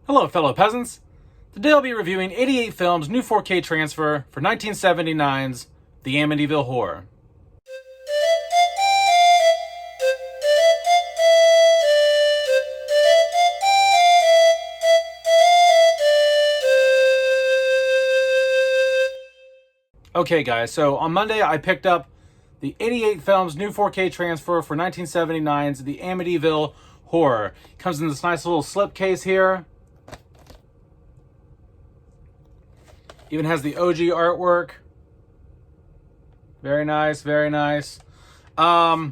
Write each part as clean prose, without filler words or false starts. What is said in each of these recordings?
Hello, fellow peasants. Today I'll be reviewing 88 Films' new 4K transfer for 1979's The Amityville Horror. Okay, guys, so on Monday I picked up the 88 Films' new 4K transfer for 1979's The Amityville Horror. It comes in this nice little slipcase here. Even has the OG artwork. Very nice, very nice. I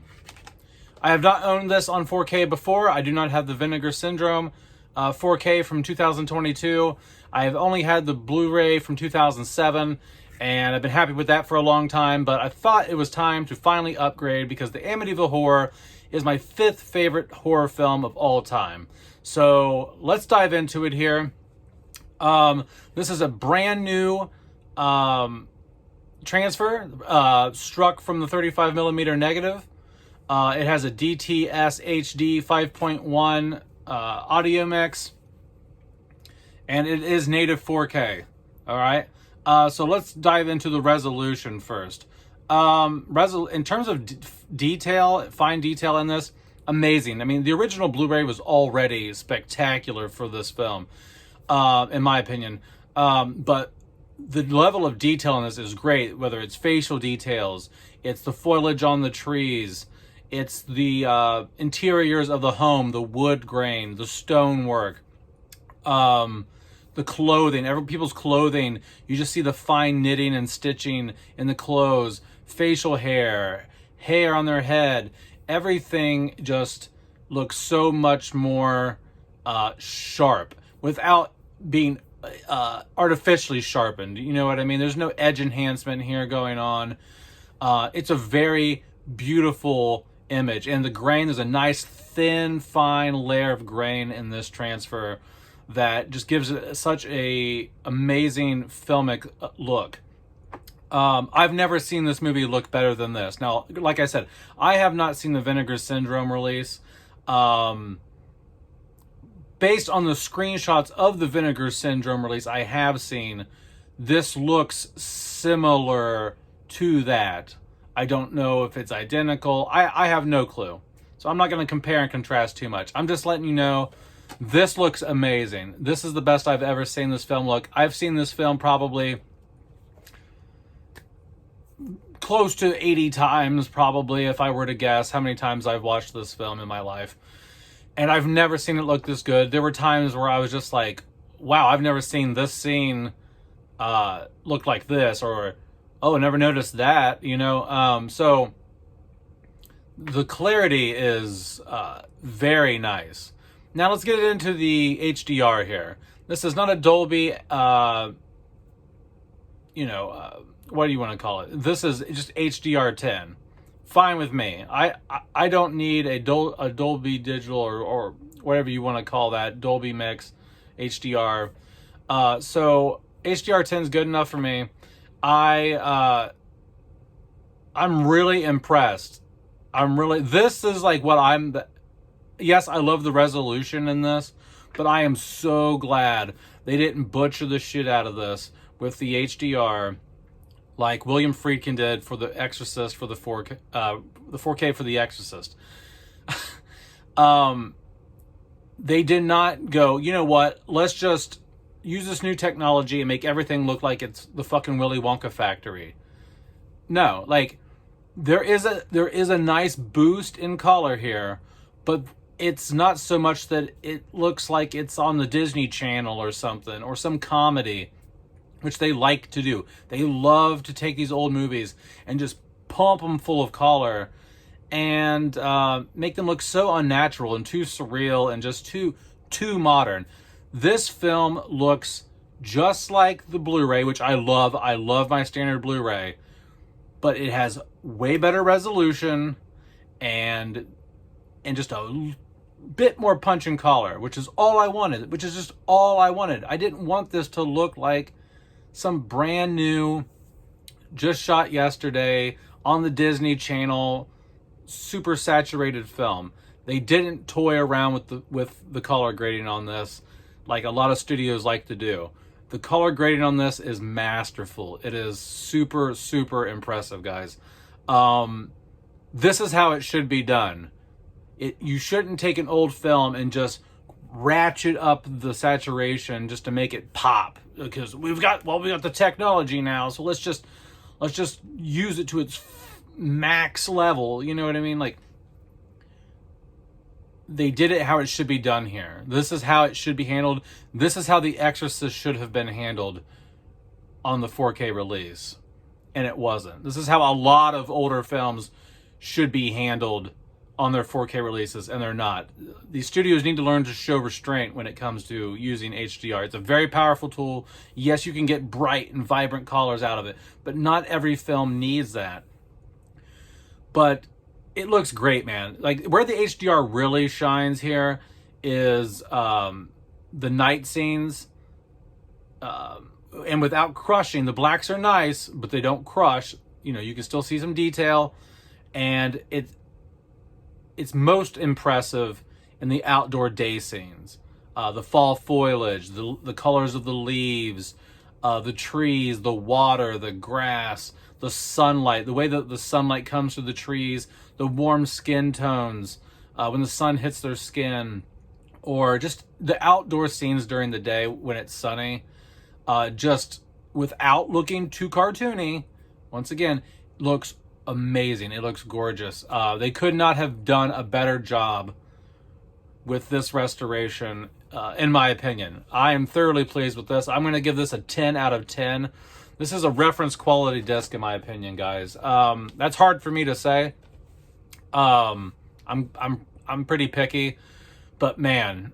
have not owned this on 4K before. I do not have the Vinegar Syndrome 4K from 2022. I have only had the Blu-ray from 2007, and I've been happy with that for a long time, but I thought it was time to finally upgrade because the Amityville Horror is my 5th favorite horror film of all time. So let's dive into it here. This is a brand new transfer, struck from the 35mm negative. It has a DTS HD 5.1 audio mix, and it is native 4K. All right. So let's dive into the resolution first. In terms of detail, fine detail in this, amazing. I mean, the original Blu-ray was already spectacular for this film, in my opinion. But the level of detail in this is great, whether it's facial details, it's the foliage on the trees, it's the interiors of the home, the wood grain, the stonework, the clothing, people's clothing. You just see the fine knitting and stitching in the clothes, facial hair on their head. Everything just looks so much more sharp without being artificially sharpened. You know what I mean? There's no edge enhancement here going on. It's a very beautiful image, and the grain, there's a nice thin fine layer of grain in this transfer that just gives it such a amazing filmic look. I've never seen this movie look better than this. Now, like I said, I have not seen the Vinegar Syndrome release. Based on the screenshots of the Vinegar Syndrome release I have seen, this looks similar to that. I don't know if it's identical. I have no clue. So I'm not going to compare and contrast too much. I'm just letting you know this looks amazing. This is the best I've ever seen this film look. I've seen this film probably close to 80 times, probably, if I were to guess how many times I've watched this film in my life. And I've never seen it look this good. There were times where I was just like, wow, I've never seen this scene look like this, or, oh, I never noticed that, you know? So the clarity is very nice. Now let's get into the HDR here. This is not a Dolby, what do you want to call it? This is just HDR10. Fine with me. I don't need a Dolby Digital or whatever you want to call that, Dolby Mix, HDR. So HDR10 is good enough for me. I'm really impressed. This is like what yes, I love the resolution in this, but I am so glad they didn't butcher the shit out of this with the HDR like William Friedkin did for The Exorcist, for the 4K for The Exorcist. They did not go, you know what, let's just use this new technology and make everything look like it's the fucking Willy Wonka factory. No, like, there is a nice boost in color here, but it's not so much that it looks like it's on the Disney Channel or something, or some comedy, which they like to do. They love to take these old movies and just pump them full of color and make them look so unnatural and too surreal and just too modern. This film looks just like the Blu-ray, which I love. I love my standard Blu-ray, but it has way better resolution and just a bit more punch and color, which is all I wanted. Which is just all I wanted. I didn't want this to look like some brand new, just shot yesterday on the Disney Channel, super saturated film. They didn't toy around with the color grading on this. like a lot of studios like to do. The color grading on this is masterful. It is super, super impressive, guys. This is how it should be done. You shouldn't take an old film and just ratchet up the saturation just to make it pop, because we've got the technology now, so let's just use it to its max level. You know what I mean? Like, they did it how it should be done here. This is how it should be handled. This is how The Exorcist should have been handled on the 4K release, and it wasn't. This is how a lot of older films should be handled on their 4K releases, and they're not. These studios need to learn to show restraint when it comes to using HDR. It's a very powerful tool. Yes, you can get bright and vibrant colors out of it, but not every film needs that. But it looks great, man. Like, where the HDR really shines here is the night scenes, and without crushing. The blacks are nice, but they don't crush. You know, you can still see some detail, and it's most impressive in the outdoor day scenes. The fall foliage, the colors of the leaves, the trees, the water, the grass, the sunlight, the way that the sunlight comes through the trees, the warm skin tones when the sun hits their skin, or just the outdoor scenes during the day when it's sunny, just without looking too cartoony. Once again, looks amazing. It looks gorgeous. They could not have done a better job with this restoration, in my opinion. I am thoroughly pleased with this. I'm going to give this a 10 out of 10. This is a reference quality disc, in my opinion, guys. That's hard for me to say. I'm pretty picky, but man,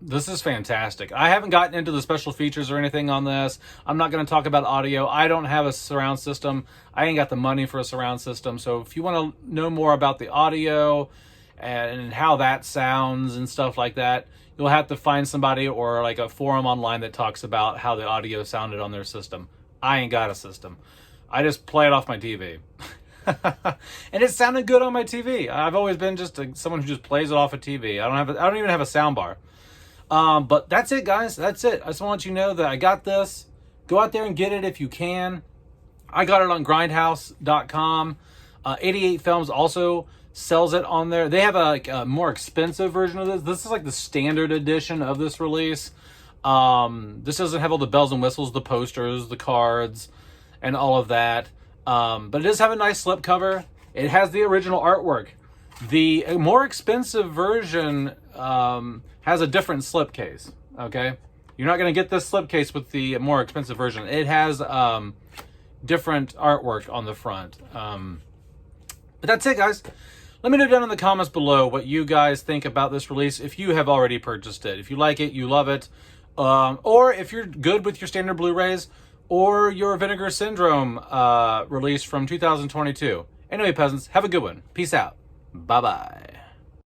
this is fantastic. I haven't gotten into the special features or anything on this. I'm not going to talk about audio. I don't have a surround system. I ain't got the money for a surround system. So if you want to know more about the audio and how that sounds and stuff like that, you'll have to find somebody or like a forum online that talks about how the audio sounded on their system. I ain't got a system. I just play it off my TV. And it sounded good on my TV. I've always been just someone who just plays it off a TV. I don't even have a sound bar. But that's it, guys. That's it. I just want you to know that I got this. Go out there and get it if you can. I got it on grindhouse.com. 88 Films also sells it on there. They have a more expensive version of this. This is like the standard edition of this release. This doesn't have all the bells and whistles, the posters, the cards, and all of that. But it does have a nice slipcover. It has the original artwork. The more expensive version has a different slipcase, okay? You're not going to get this slipcase with the more expensive version. It has different artwork on the front. But that's it, guys. Let me know down in the comments below what you guys think about this release, if you have already purchased it. If you like it, you love it, or if you're good with your standard Blu-rays, or your Vinegar Syndrome release from 2022. Anyway, peasants, have a good one. Peace out. Bye-bye.